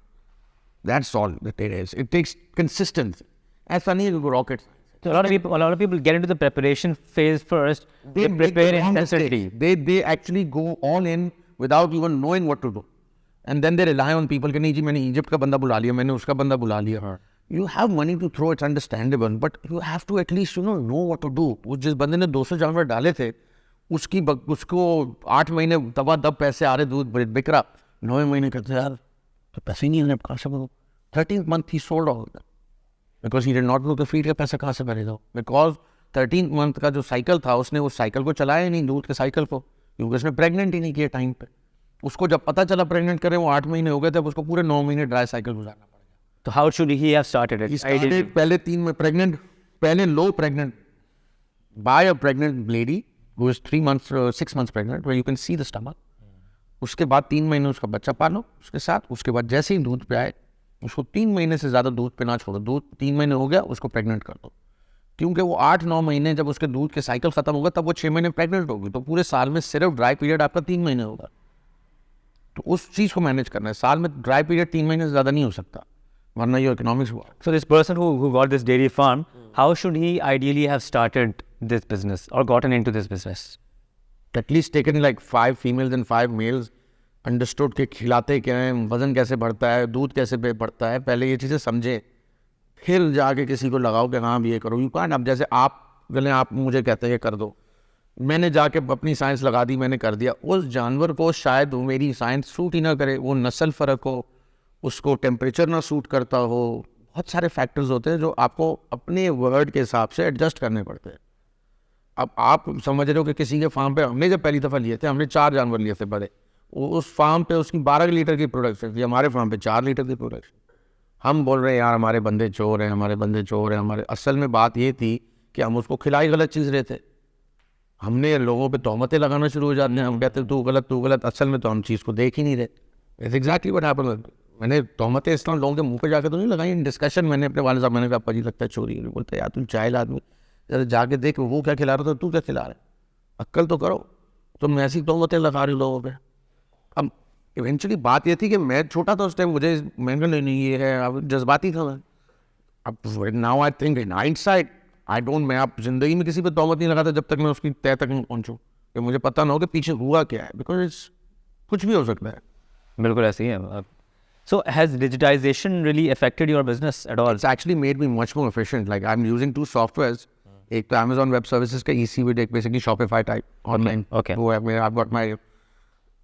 That's all that it is. It takes consistency. ऐसा नहीं है कि rocket. So a lot of people get into the preparation phase first. They prepare intensely. They actually go all in without even knowing what to do, and then they rely on people कि नहीं जी मैंने Egypt का बंदा बुला लिया, मैंने उसका बंदा बुला लिया. You have money to throw, it's understandable, but you have to at least know what to do. वो जिस बंदे ने 200 जानवर डाले थे, उसको 8 महीने दबा दब पैसे आ रहे, दूध बिक रहा, 9वें महीने कहते यार तो पैसे ही नहीं है, कहाँ से भरूं? 13th month he sold all of them because he did not know the feed का पैसा कहाँ से भरेगा. Because 13th month का जो साइकिल था, उसने उस साइकिल को चलाया ही नहीं, दूध के साइकिल को, क्योंकि उसने प्रेग्नेंट ही नहीं किया टाइम पे. उसको जब पता चला प्रेग्नेंट करे, वो 8 महीने हो गए थे, उसको पूरे 9 महीने ड्राई साइकिल गुजारना पड़ गया. तो how should he have started it? He started पहले 3 में प्रेग्नेंट, पहले लो pregnant by a pregnant lady who is 6 months pregnant, where you can see the stomach. उसके बाद 3 महीने उसका बच्चा पालो उसके साथ. उसके बाद जैसे ही दूध पे आए, उसको 3 महीने से ज़्यादा दूध पे ना छोड़ो. दूध 3 महीने हो गया, उसको प्रेग्नेंट कर दो, क्योंकि वो 8-9 महीने जब उसके दूध के साइकिल ख़त्म होगा, तब वो 6 महीने प्रेग्नेंट होगी. तो पूरे साल में सिर्फ ड्राई पीरियड आपका 3 महीने होगा. तो उस चीज़ को मैनेज करना है. साल में ड्राई पीरियड 3 महीने से ज़्यादा नहीं हो सकता, वरना ये इकोनॉमिक्स हुआ. So this person who got this dairy farm, how should he ideally have started this business or gotten into this business? At least taken like 5 females and 5 males, understood के खिलाते क्या हैं, वज़न कैसे बढ़ता है, दूध कैसे बढ़ता है, पहले ये चीज़ें समझे, फिर जाके किसी को लगाओ कि हाँ ये करो। You can't. अब जैसे आप मुझे कहते हैं कि कर दो, मैंने जाके अपनी साइंस लगा दी, मैंने कर दिया, उस जानवर को शायद वो मेरी साइंस सूट ही ना करे, वो नस्ल फ़र्क हो, उसको टेम्परेचर ना सूट करता हो, बहुत सारे फैक्टर्स होते हैं जो आपको अपने वर्ड के हिसाब से एडजस्ट करने पड़ते हैं। अब आप समझ रहे हो कि किसी के फार्म पे हमने जब पहली दफ़ा लिए थे, हमने 4 जानवर लिए थे बड़े, उस फार्म पे उसकी 12 लीटर की प्रोडक्शन थी, हमारे फार्म पे 4 लीटर की प्रोडक्शन। हम बोल रहे हैं यार हमारे बंदे चोर हैं, हमारे बंदे चोर हैं हमारे। असल में बात ये थी कि हम उसको खिलाई गलत चीज़ रहे थे। हमने लोगों पे तोहमतें लगाना शुरू हो जाते हैं, हम कहते हैं तू गलत, असल में तो हम चीज़ को देख ही नहीं रहे। It's exactly what happened. मैंने तोहमतें इस तरह लोगों के मुंह पे जाके तो नहीं लगाई। इन डिस्कशन मैंने अपने वाले साहब, मैंने कहा पाजी लगता है चोरी है। बोलते यार तुम जाहिल आदमी, जरा जाके देख वो क्या खिला रहा था, तू क्या खिला रहा है, अक्ल तो करो, तुम ऐसी तोहमतें लगा रहे हो लोगों पे। अब इवेंचुअली बात ये थी कि मैं छोटा था उस टाइम, मुझे मैंने कहा नहीं ये है, अब जज्बाती था मैं। अब now I think in hindsight I don't, मैं आप जिंदगी में किसी पे तोहमत नहीं लगाता जब तक मैं उसकी तय तक नहीं पहुंचूं, कि मुझे पता ना हो कि पीछे हुआ क्या है, बिकॉज कुछ भी हो सकता है। बिल्कुल ऐसे ही है। So has digitization really affected your business at all? It's actually made me much more efficient. Like I'm using 2 softwares. एक तो Amazon Web Services का EC with एक basically Shopify type online. Okay. वो है मेरा, I've got my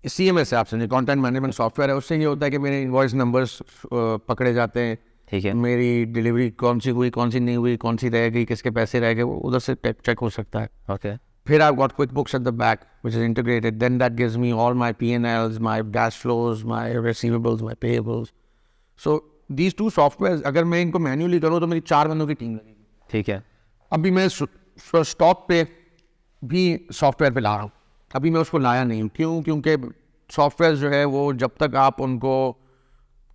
CMS है, आपसे content management software है। उससे ये होता है कि मेरे इनवॉइस नंबर्स पकड़े जाते हैं, ठीक है, मेरी डिलीवरी कौन सी हुई, कौन सी नहीं हुई, कौन सी रह गई, किसके पैसे रह गए, वो उधर से चेक हो सकता है। okay, फिर I've got QuickBooks at the back, which is integrated. Then that gives me all my P&Ls, my cash flows, my receivables, my payables. So these 2 softwares, अगर मैं इनको मैन्युअली करूँ तो मेरी 4 बंदों की टीम लगेगी। ठीक है। अभी मैं स्टॉक पे भी सॉफ्टवेयर पे ला रहा हूँ, अभी मैं उसको लाया नहीं हूँ। क्यों? क्योंकि सॉफ्टवेयर जो है वो जब तक आप उनको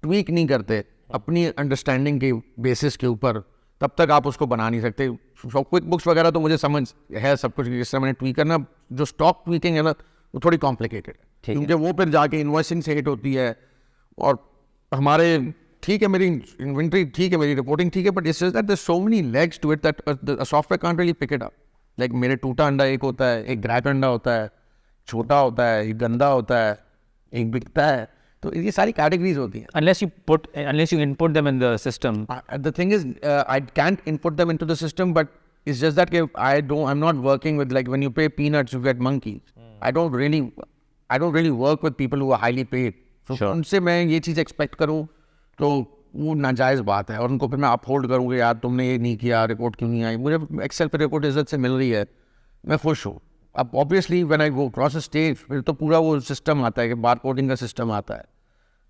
ट्वीक नहीं करते अपनी अंडरस्टैंडिंग के बेसिस के ऊपर, तब तक आप उसको बना नहीं सकते। क्विक बुक्स वगैरह तो मुझे समझ है सब कुछ, जिस तरह मैंने ट्वीक करना। जो स्टॉक ट्वीकिंग है ना, वो थोड़ी कॉम्प्लिकेटेड है, क्योंकि वो फिर जाके इन्वॉइसिंग से हिट होती है। और हमारे ठीक है, मेरी इन्वेंट्री ठीक है, मेरी रिपोर्टिंग ठीक है, but it's just that there so many legs to it that the software can't really pick it up. Like मेरे टूटा अंडा एक होता है, एक क्रैक अंडा होता है, छोटा होता है, एक गंदा होता है, एक बिकता है। तो ये सारी कैटेगरीज होती हैं। Unless you input them in the system. The thing is, I can't input them into the system, but it's just that I'm not working with, like when you pay peanuts, you get monkeys. I don't really work with people who are highly paid. So Sure. उनसे मैं ये चीज़ expect करूँ तो वो नाजायज़ बात है, और उनको फिर मैं अपहोल्ड करूँगी, यार तुमने ये नहीं किया, रिपोर्ट क्यों नहीं आई। मुझे एक्सेल पे रिपोर्ट इज्जत से मिल रही है, मैं खुश हूँ। अब obviously when I go cross stage, फिर तो पूरा वो सिस्टम आता है कि बार कोडिंग का सिस्टम आता है।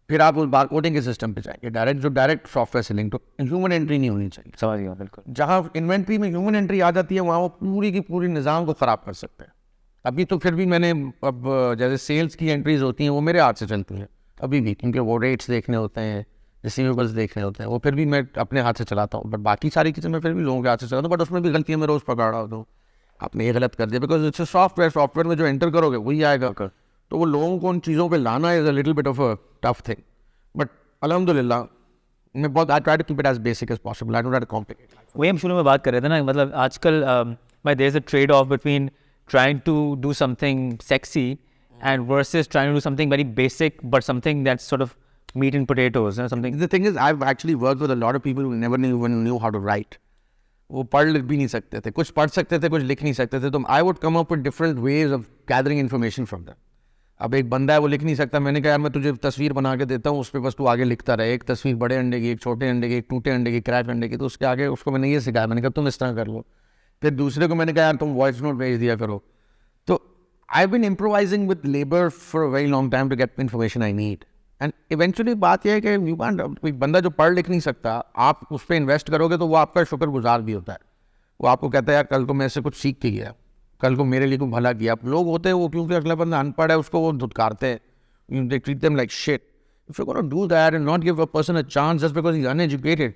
फिर आप उस बार कोडिंग के सिस्टम पे जाएंगे, डायरेक्ट सॉफ्टवेयर से लिंक, तो ह्यूमन एंट्री नहीं होनी चाहिए। समझ गया, बिल्कुल। जहाँ इन्वेंट्री में ह्यूमन एंट्री आ जाती है, वहाँ वो पूरी की पूरी निज़ाम को ख़राब कर सकते हैं। अभी तो फिर भी मैंने, अब जैसे सेल्स की एंट्रीज होती हैं वो मेरे हाथ से चलती हैं अभी भी, क्योंकि वो रेट्स देखने होते हैं, रिसीवेबल्स देखने होते हैं, वो फिर भी मैं अपने हाथ से चलाता हूँ। बट बाकी सारी चीज़ें मैं फिर भी लोगों के हाथ से चलाता हूँ, बट उसमें भी गलतियाँ मैं रोज़ पकड़ रहा होता हूँ। आपने ये गलत कर दिया, बिकॉज इट्स सॉफ्टवेयर में जो एंटर करोगे वही आएगा। तो वो लोगों को उन चीज़ों पे लाना is a little bit of a tough thing, but अल्हम्दुलिल्लाह मैं बहुत I try to keep it as basic as possible, I don't try to complicate. वही हम शुरू में बात कर रहे थे ना, मतलब आजकल there is a trade off between trying to do something sexy and versus trying to do something very basic but something that's sort of meat and potatoes, you know, something. The thing is, I've actually worked with a lot of people who never even knew how to write. वो पढ़ लिख भी नहीं सकते थे, कुछ पढ़ सकते थे, कुछ लिख नहीं सकते थे। तो I would come up with different ways of gathering information from them. अब एक बंदा है वो लिख नहीं सकता, मैंने कहा यार मैं तुझे तस्वीर बना के देता हूँ, उस पर बस तू आगे लिखता रहे। एक तस्वीर बड़े अंडे की, एक छोटे अंडे की, एक टूटे अंडे की, क्रैक अंडे की, तो उसके आगे उसको मैंने ये सिखाया, मैंने कहा तुम इस तरह कर लो। फिर दूसरे को मैंने कहा यार तुम वॉइस नोट भेज दिया करो। तो I have been improvising with labour for a very long time to get information I need. And eventually बात यह है कि यू कांट, कोई बंदा जो पढ़ लिख नहीं सकता, आप उस पर इन्वेस्ट करोगे तो वो आपका शुक्रगुजार भी होता है। वो आपको कहता है यार कल को मैं इससे कुछ सीख के गया, कल को मेरे लिए कुछ भला किया। लोग होते हैं वो, क्योंकि अगला बंदा अनपढ़ है उसको वो धुतकारते हैं, they treat them like shit. If you're going to do that and not give a person a chance just because he's uneducated,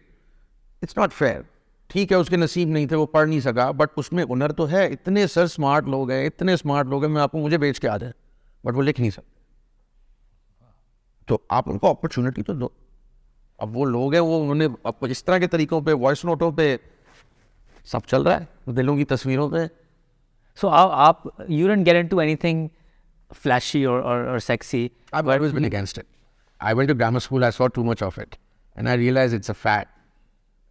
it's not fair. ठीक है उसके नसीब नहीं थे, वो पढ़ नहीं सका, बट उसमें हुनर तो है। इतने सर स्मार्ट लोग हैं, इतने स्मार्ट लोग हैं, मैं आपको मुझे बेच के आ जाए, बट वो लिख नहीं सकते। तो आप उनको अपॉर्चुनिटी तो दो। अब वो लोग हैं, वो उन्होंने अब इस तरह के तरीकों पे, वॉइस नोटों पे सब चल रहा है, दिलों की तस्वीरों पे। So you didn't get into anything flashy or sexy. I've always been against it. I went to grammar school, I saw too much of it. And I realized it's a fad.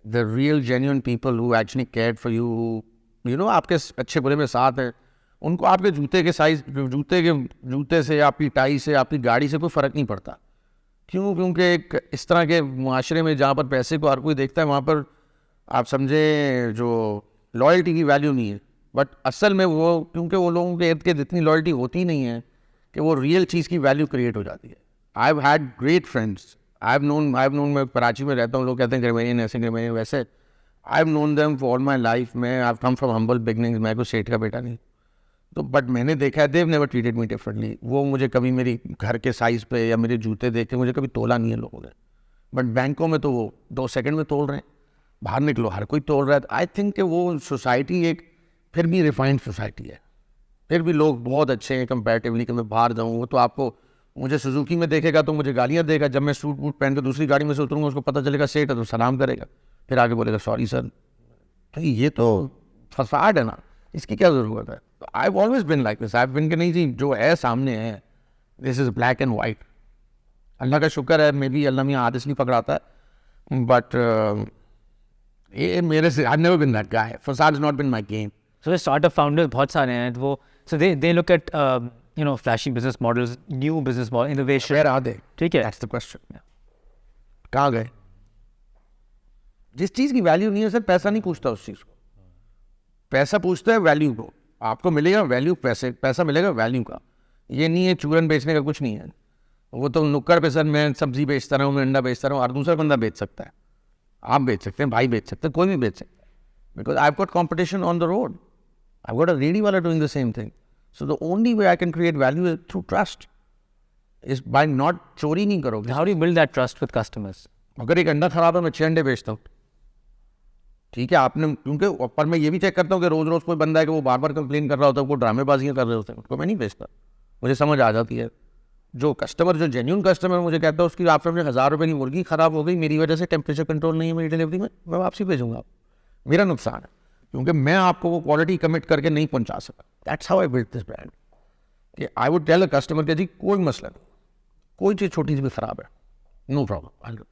The real genuine people who actually cared for you, you know, आपके अच्छे बुरे में साथ हैं, उनको आपके जूते के साइज, जूते से, आपकी टाई से, आपकी गाड़ी से कोई फ़र्क नहीं पड़ता. क्यों? क्योंकि एक इस तरह के माशरे में जहाँ पर पैसे को हर कोई देखता है, वहाँ पर आप समझे जो लॉयल्टी की वैल्यू नहीं है. बट असल में वो, क्योंकि वो लोगों के इर्द गिर्द इतनी लॉयल्टी होती नहीं है कि वो रियल चीज़ की वैल्यू क्रिएट हो जाती है. I have had great friends. I have known मैं कराची में रहता हूँ, लोग कहते हैं ग्रेमेनियन ऐसे ग्रेमेनियन वैसे. I have known them for all my life. मैं I have come from humble beginnings. मैं कोई सेठ का बेटा नहीं. तो बट मैंने देखा है, देव नेवर ट्रीटेड मी डिफरेंटली. वो मुझे कभी मेरी घर के साइज़ पे या मेरे जूते देख के मुझे कभी तोला नहीं है लोगों ने. बट बैंकों में तो वो 2 सेकंड में तोल रहे हैं. बाहर निकलो हर कोई तोल रहा है. आई थिंक कि वो सोसाइटी एक फिर भी रिफाइंड सोसाइटी है. फिर भी लोग बहुत अच्छे हैं कंपैरेटिवली. कि मैं बाहर जाऊँ, वो तो आपको मुझे सुजुकी में देखेगा तो मुझे गालियाँ देगा. जब मैं सूट वूट पहन कर दूसरी गाड़ी में से उतरूँगा, उसको पता चलेगा सेठ है तो सलाम करेगा, फिर आगे बोलेगा सॉरी सर. तो ये तो फसाड है ना, इसकी क्या ज़रूरत है. I have always been like this. I have been कि नहीं जी, जो है सामने है, this is black and white. Allah का शुक्र है, मे बी अल्लाह मियाँ आदत नहीं पकड़ाता है. बट ये मेरे से, I have never been that guy. फसाद is not been my game. So startup founders बहुत सारे हैं वो. So they look at you know, flashy business models, new business model, innovation. Where are they? ठीक है. That's the question. कहाँ गए? जिस चीज़ की वैल्यू नहीं है सर, पैसा नहीं पूछता उस चीज़ को. पैसा पूछता है वैल्यू को. आपको मिलेगा वैल्यू, पैसा मिलेगा वैल्यू का. ये नहीं है चूरन बेचने का, कुछ नहीं है. वो तो नुक्कड़ पे सर मैं सब्जी बेचता रहा हूँ, मैं अंडा बेचता रहा हूँ, और दूसरा बंदा बेच सकता है. आप बेच सकते हैं, भाई बेच सकते हैं, कोई भी बेच सकता है. Because I've got competition on the road. I've got a ready वाला doing the same thing. So the only way I can create value is through trust. Is by not चोरी नहीं करोगे. How do you build that trust with customers? अगर एक अंडा खराब है, मैं 6 अंडे बेचता हूँ, ठीक है आपने, क्योंकि पर मैं ये भी चेक करता हूँ कि रोज़ रोज़ कोई बंदा है कि वो बार बार कंप्लेन कर रहा होता है, वो ड्रामेबाजियाँ कर रहे होते हैं, उसको मैं नहीं बेचता. मुझे समझ आ जाती है. जो कस्टमर, जो जेन्यून कस्टमर मुझे कहता है उसकी आप समझे 1000 रुपये की मुर्गी खराब हो गई, मेरी वजह से टेम्परेचर कंट्रोल नहीं है मेरी डिलीवरी में, मैं वापसी भेजूँगा. मेरा नुकसान है क्योंकि मैं आपको वो क्वालिटी कमिट करके नहीं पहुंचा सका. That's how I build this brand. कि I would tell a customer कि जी कोई मसला नहीं, कोई चीज़ छोटी सी भी ख़राब है, no problem.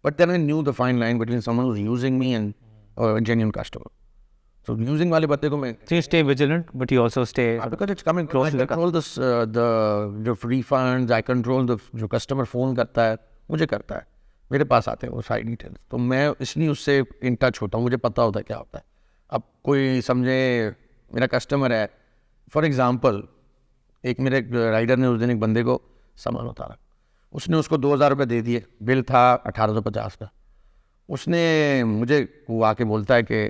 But then I knew the fine line between someone who is using me and genuine customer. So using वाले बंदे को मैं, So you stay vigilant, but you also stay because it's coming close. I control this the refunds. I control the जो customer phone करता है मुझे करता है, मेरे पास आते हैं वो सारी डिटेल्स. तो मैं इसलिए उससे इन टच होता हूँ, मुझे पता होता है क्या होता है. अब कोई समझे मेरा कस्टमर है, फॉर एग्ज़ाम्पल एक मेरे राइडर ने उस दिन एक बंदे को सामान उतारा, उसने उसको 2000 रुपये दे दिए, बिल था 1850 का. उसने मुझे वो आके बोलता है कि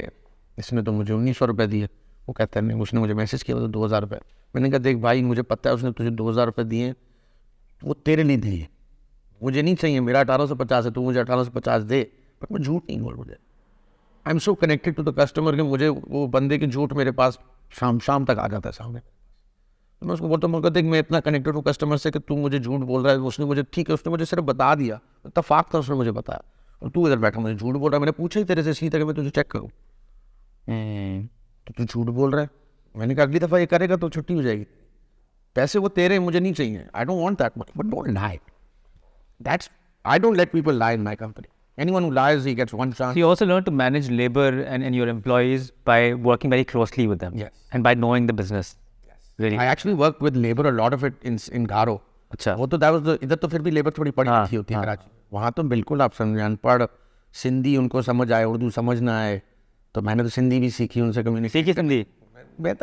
इसने तो मुझे 1900 रुपये दिए. वो कहता है नहीं, उसने मुझे मैसेज किया तो 2000 रुपये. मैंने कहा देख भाई, मुझे पता है उसने तुझे 2000 रुपये दिए, वो तेरे लिए दिए, मुझे नहीं चाहिए. मेरा 1850 है, तू मुझे 1850 दे. बट मैं झूठ नहीं बोल, मुझे I am so connected to the customer कि मुझे वो बंदे की झूठ मेरे पास शाम तक आ जाता है सामने. तो मैं उसको बोलता हूँ, देख मैं इतना कनेक्टेड हूँ कस्टमर से कि तू मुझे झूठ बोल रहा है. उसने मुझे, ठीक है उसने मुझे सिर्फ बता दिया, इत्तेफाक था उसने मुझे बताया, और तू इधर बैठा मुझे झूठ बोल रहा है. मैंने पूछा ही तेरे से इसी तरह मैं तुझे चेक करूँ, तो तू झूठ बोल रहा है. मैंने कहा अगली दफ़ा ये करेगा तो छुट्टी हो जाएगी. पैसे वो तेरे, मुझे नहीं चाहिए. I don't want that much, but don't lie. That's, I don't let people lie in my company. Anyone who lies, he gets one chance. So you also learn to manage labor and your employees by working very closely with them. Yes. And by knowing the business. Yes. Really. I actually work with labor, a lot of it in Garo. अच्छा. वो तो that was the, इधर तो फिर भी labour थोड़ी पढ़ी लिखी होती है कराची. वहाँ तो बिल्कुल आप समझे अनपढ़, सिंधी उनको समझ आए, उर्दू समझ ना आए. तो मैंने तो सिंधी भी सीखी उनसे, कम्युनिकेट सीखी Sindhi.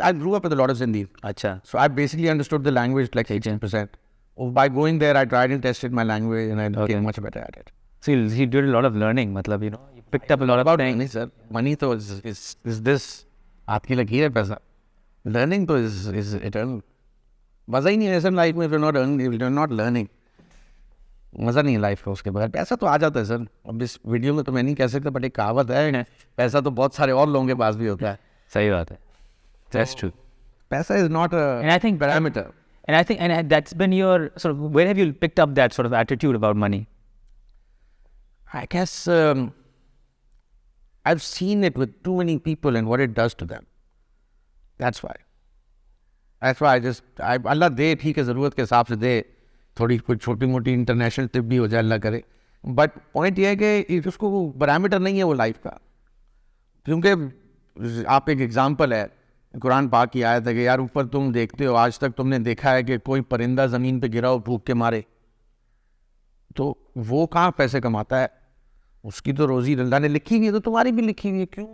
I grew up with a lot of Sindhi. अच्छा. So I basically understood the language like 80%. By going there, I tried and tested my language and I became much better at it. So you did a lot of learning, मतलब, you know, you picked up a lot of things. Money, sir. Money तो is this. आपकी लकीर है पैसा. Learning तो is eternal. मज़ा ही नहीं है सर लाइफ में, if you're not learning. मज़ा नहीं है लाइफ का उसके बगैर. पैसा तो आ जाता है सर. अब इस वीडियो में तो मैं नहीं कह सकता, बट एक कहावत है, पैसा तो बहुत सारे और लोगों के पास भी होता है. सही बात है. That's true. पैसा is not a And I think parameter. And I think, and that's been your sort of, where have you picked up that sort of attitude about money? I guess I've seen it with too many people and what it does to them. That's why. That's why अल्लाह दे, ठीक है, ज़रूरत के हिसाब से दे, थोड़ी कुछ छोटी मोटी इंटरनेशनल ट्रिप भी हो जाए, अल्लाह करे. बट पॉइंट ये है कि उसको वो पैरामीटर नहीं है वो लाइफ का. क्योंकि आप एक एग्जांपल है, कुरान पाक की आयत है कि यार ऊपर तुम देखते हो, आज तक तुमने देखा है कि कोई परिंदा ज़मीन पे गिरा हो भूख के मारे? तो वो कहाँ पैसे कमाता है? उसकी तो रोज़ी अल्लाह ने लिखी हुई है, तो तुम्हारी भी लिखी हुई है. क्यों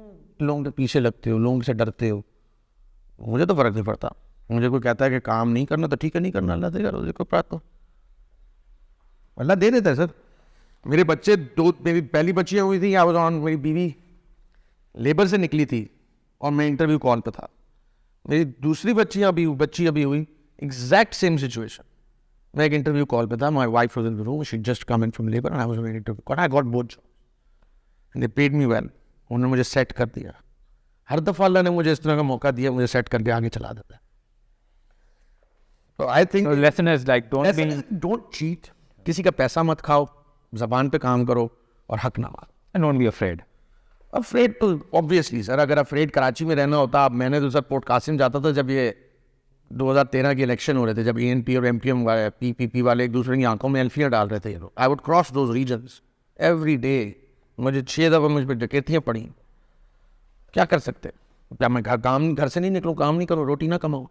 लोगों के पीछे लगते हो, लोगों से डरते हो? मुझे तो फ़र्क नहीं पड़ता. मुझे कोई कहता है कि काम नहीं करना तो ठीक है, नहीं करना, अल्लाह देगा रोज़ी को. प्राप्त तो अल्लाह दे देता है सर. मेरे बच्चे मेरी पहली बच्चियाँ हुई थी, मेरी बीवी लेबर से निकली थी और मैं इंटरव्यू कॉल पे था. मेरी दूसरी बच्ची अभी हुई, एग्जैक्ट सेम सिचुएशन. मैं एक इंटरव्यू कॉल पे था, my wife was in the room, she just come in from labour and I was in interview call. I got both jobs and they paid me well. उन्होंने मुझे set कर दिया. हर दफ़ा अल्लाह ने मुझे इस तरह का मौका दिया, मुझे सेट करके आगे चला देता है. तो I think lesson is like don't cheat. किसी का पैसा मत खाओ, ज़बान पे काम करो और हक ना मारो. And don't be afraid. Afraid तो ऑब्वियसली सर, अगर अफ्रेड कराची में रहना होता. अब मैंने तो सर पोर्ट कासिम जाता था जब ये 2013 के इलेक्शन हो रहे थे, जब ANP और MPM वाले PPP वाले एक दूसरे की आंखों में एल्फियाँ डाल रहे थे ये लोग. I would cross those reasons every day. मुझे 6 दफ़ा मुझ पर डकैतियाँ पड़ी. क्या कर सकते? क्या मैं घर से नहीं निकलूँ, काम नहीं करूँ, रोटी ना कमाऊँ?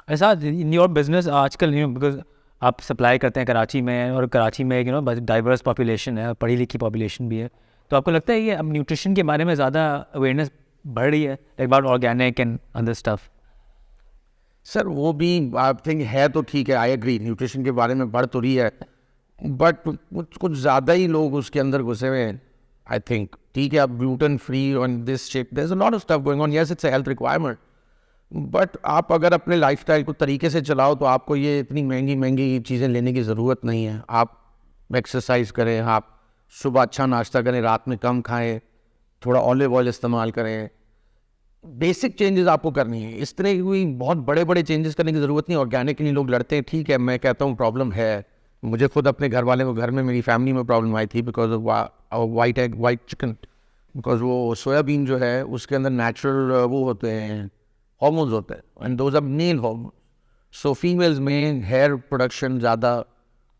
ऐसा इन योर बिजनेस आजकल बिकॉज आप सप्लाई करते हैं कराची में, और कराची में डाइवर्स पॉपुलेशन है, पढ़ी लिखी पॉपुलेशन भी है. तो आपको लगता है ये अब न्यूट्रिशन के बारे में ज़्यादा अवेयरनेस बढ़ रही है, like about organic and other stuff? Sir वो भी आई थिंक है तो ठीक है, आई एग्री, न्यूट्रिशन के बारे में बढ़ तो रही है, बट कुछ ज़्यादा ही लोग उसके अंदर घुसे हुए हैं. आई थिंक ठीक है, अब gluten free on this shit, there is a lot of stuff going on. Yes, it's a health requirement, but आप अगर अपने लाइफस्टाइल को तरीके से चलाओ तो आपको ये इतनी महंगी चीज़ें लेने की ज़रूरत नहीं है. आप एक्सरसाइज करें, आप सुबह अच्छा नाश्ता करें, रात में कम खाएं, थोड़ा ऑलिव ऑयल इस्तेमाल करें. बेसिक चेंजेस आपको करनी है. इस तरह की कोई बहुत बड़े बड़े चेंजेस करने की ज़रूरत नहीं. ऑर्गेनिक के लिए लोग लड़ते हैं, ठीक है, मैं कहता हूँ प्रॉब्लम है. मुझे खुद अपने घर वाले को, घर में मेरी फैमिली में प्रॉब्लम आई थी because of white chicken. Because वो सोयाबीन जो है उसके अंदर नेचुरल वो होते हैं, हार्मोन्स होते हैं, and those are male hormones. So females में हेयर प्रोडक्शन ज़्यादा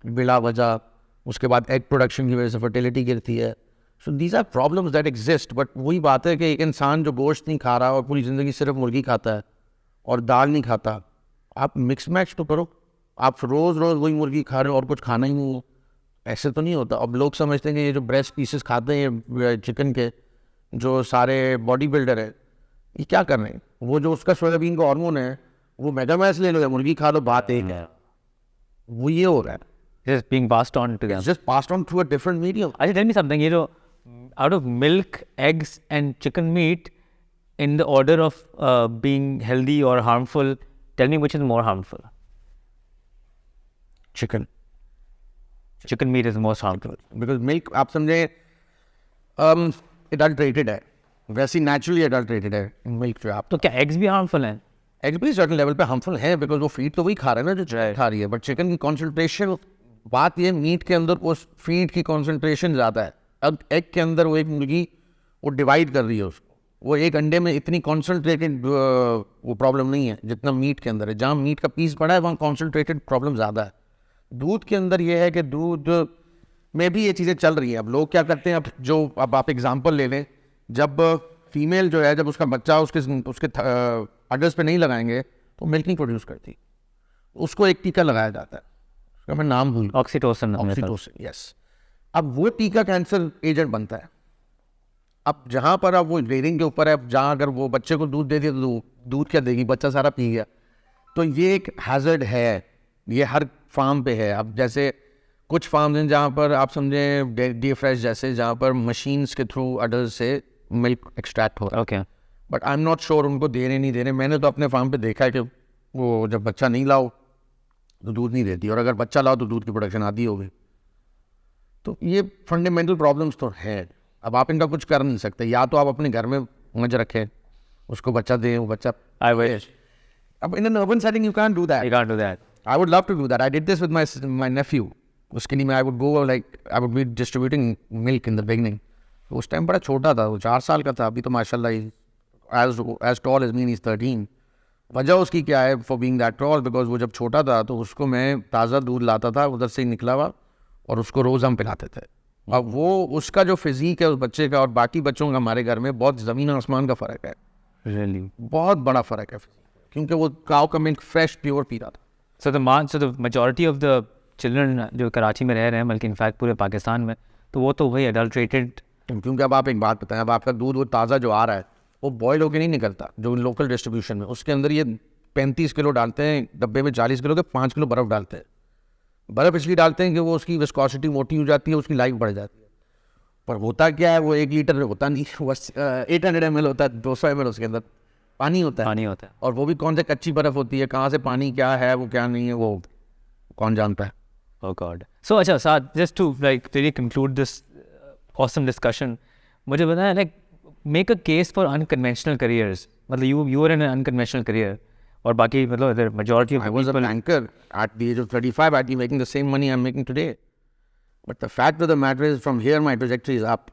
बिला वजह, उसके बाद एग प्रोडक्शन की वजह से फर्टिलिटी गिरती है. So these are problems that exist. But वही बात है कि एक इंसान जो गोश्त नहीं खा रहा और पूरी ज़िंदगी सिर्फ मुर्गी खाता है और दाल नहीं खाता, आप मिक्स मैच तो करो. आप रोज़ वही मुर्गी खा रहे हो और कुछ खाना ही नहीं है, ऐसे तो नहीं होता. अब लोग समझते हैं कि ये जो ब्रेस्ट पीसेस खाते हैं चिकन के, जो सारे बॉडी बिल्डर है, ये क्या कर रहे हैं? वो जो उसका सोयाबीन का हार्मोन है वो मेगामैक्स ले लो या मुर्गी खा लो, बात एक है. वो ये हो रहा है. Just being passed on to them. It's just passed on through a different medium. Actually, tell me something. Out of milk, eggs, and chicken meat, in the order of being healthy or harmful, tell me which is more harmful. Chicken. Chicken meat is the most harmful. Because milk, आप समझे, adulterated है, वैसी naturally adulterated है milk जो आप. तो क्या eggs भी harmful हैं? Eggs भी certain level पे harmful है, because वो feed तो वही खा रहे हैं ना जो chicken खा रही है. But chicken की concentration, बात ये मीट के अंदर उस फीड की कंसंट्रेशन ज़्यादा है. अब एग के अंदर वो एक मुर्गी वो डिवाइड कर रही है उसको, वो एक अंडे में इतनी कॉन्सनट्रेटेड वो प्रॉब्लम नहीं है जितना मीट के अंदर है. जहाँ मीट का पीस बड़ा है वहाँ कॉन्सनट्रेटेड प्रॉब्लम ज़्यादा है. दूध के अंदर ये है कि दूध में भी ये चीज़ें चल रही हैं. अब लोग क्या करते हैं, अब आप एग्जाम्पल ले लें, जब फीमेल जो है, जब उसका बच्चा उसके अडल्ट पे नहीं लगाएंगे तो मिल्क नहीं प्रोड्यूस करती. उसको एक टीका लगाया जाता है, उसका मैं नाम भूल, ऑक्सीटोसिन. यस. अब वो टीका कैंसर एजेंट बनता है. अब जहाँ पर अब वो रेयरिंग के ऊपर है, अब जहाँ अगर वो बच्चे को दूध दे दिया तो दूध क्या देगी, बच्चा सारा पी गया. तो ये एक हैजर्ड है, ये हर फार्म पे है. अब जैसे कुछ फार्म्स हैं जहाँ पर आप समझें डी फ्रेश जैसे, जहाँ पर मशीन्स के थ्रू अडल्ट से मिल्क एक्सट्रैक्ट हो रहा है. Okay. But I am not sure उनको दे रहे नहीं दे रहे. मैंने तो अपने फार्म पे देखा है कि वो जब बच्चा नहीं लाओ तो दूध नहीं देती, और अगर बच्चा लाओ तो दूध की प्रोडक्शन आधी हो गई. तो ये फंडामेंटल प्रॉब्लम्स तो हैं. अब आप इनका कुछ कर नहीं सकते. या तो आप अपने घर में मज रखें, उसको बच्चा दें, वो बच्चा. I wish. अब in an urban setting you can do that. You can't do that. I would love to do that. I did this with my nephew. उसके लिए मैं I would be distributing milk in the beginning. उस time बड़ा छोटा था, वो 4 साल का था. अभी तो माशाल्लाह as tall as me, he's 13. वजह उसकी क्या है for being that toll, because वो जब छोटा था तो उसको मैं ताज़ा दूध लाता था उधर से ही निकला हुआ, और उसको रोज़ हम पिलाते थे। अब वो उसका जो फिजिक है उस बच्चे का और बाकी बच्चों का हमारे घर में बहुत ज़मीन आसमान का फ़र्क है, Really? बहुत बड़ा फ़र्क है, क्योंकि वो काव का मिल्क फ्रेश प्योर पी रहा था। So the majority of the children जो कराची में रह रहे हैं, बल्कि इनफैक्ट पूरे पाकिस्तान में, तो वो तो वही adulterated। क्योंकि अब आप एक बात बताएं, अब आपका दूध वो ताज़ा जो आ रहा है वो बॉयल होकर नहीं निकलता, जो लोकल डिस्ट्रीब्यूशन में उसके अंदर ये 35 किलो डालते हैं डब्बे में, 40 किलो के 5 किलो बर्फ़ डालते हैं। बर्फ़ इसलिए डालते हैं कि वो उसकी विस्कोसिटी मोटी हो जाती है, उसकी लाइफ बढ़ जाती है। पर होता क्या है, वो 1 लीटर होता नहीं, बस 800 ml होता है, 200 ml उसके अंदर पानी होता है। पानी होता है, और वो भी कौन से कच्ची बर्फ़ होती है, कहाँ से पानी क्या है वो क्या नहीं है वो कौन जानता है। Oh God. So अच्छा Saad, just to like really conclude this awesome discussion, मुझे बताया like make a case for unconventional careers. मतलब you were in an unconventional career, और बाकी मतलब the majority of I was a banker at the age of 35. I'd be making the same money I'm making today. But the fact of the matter is, from here my trajectory is up,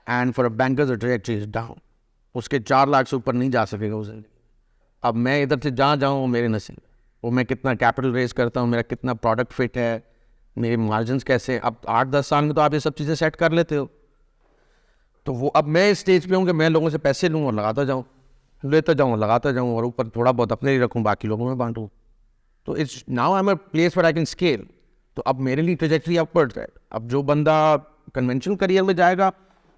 and for a banker the trajectory is down. उसके 4 लाख से ऊपर नहीं जा सकेगा उस जिंदगी। अब मैं इधर से जहाँ जाऊँ वो मेरे नसीब, वो मैं कितना कैपिटल रेज करता हूँ, मेरा कितना प्रोडक्ट फिट है, मेरे मार्जिन्स कैसे। अब 8-10 साल में तो आप ये सब चीज़ें सेट कर लेते हो। तो वो अब मैं इस स्टेज पे हूँ कि मैं लोगों से पैसे लूँ और लगाता जाऊँ, लेता जाऊँ और लगाता जाऊँ, और ऊपर थोड़ा बहुत अपने लिए रखूँ, बाकी लोगों में बांटूँ। तो it's now I am a place where I can scale. तो अब मेरे लिए ट्रेजेक्टरी अपवर्ड्स है। अब जो बंदा कन्वेंशनल करियर में जाएगा,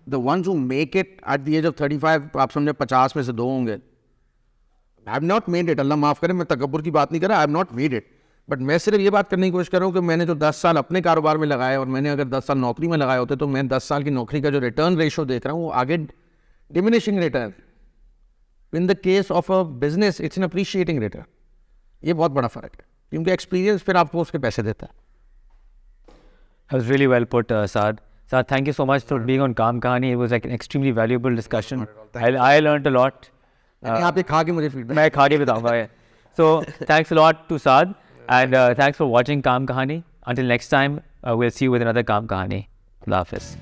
the ones who make it at the age of 35, आप समझे 50 में से 2 होंगे। I have not made it, Allah माफ़ करे, मैं तकब्बुर की बात नहीं कर रहा, I have not made it, but मैं सिर्फ ये बात करने की कोशिश कर रहा हूँ कि मैंने जो 10 साल अपने कारोबार में लगाए, और मैंने अगर 10 साल नौकरी में लगाए होते, तो मैं 10 साल की नौकरी का जो रिटर्न रेशो देख रहा हूँ वो आगे diminishing return. In the case of a business it's an appreciating return. ये बहुत बड़ा फ़र्क है, क्योंकि एक्सपीरियंस फिर आपको उसके पैसे देता है। That was really well put, Saad. Saad, thank you so much for being on Kaam Kahani. It was like an extremely valuable discussion. I learned a lot. आप ये खा के मुझे फीडबैक मैं खा के बताऊंगा। So thanks a lot to Saad, and thanks for watching Kaam Kahani. Until next time, we'll see you with another Kaam Kahani. Allah Hafiz.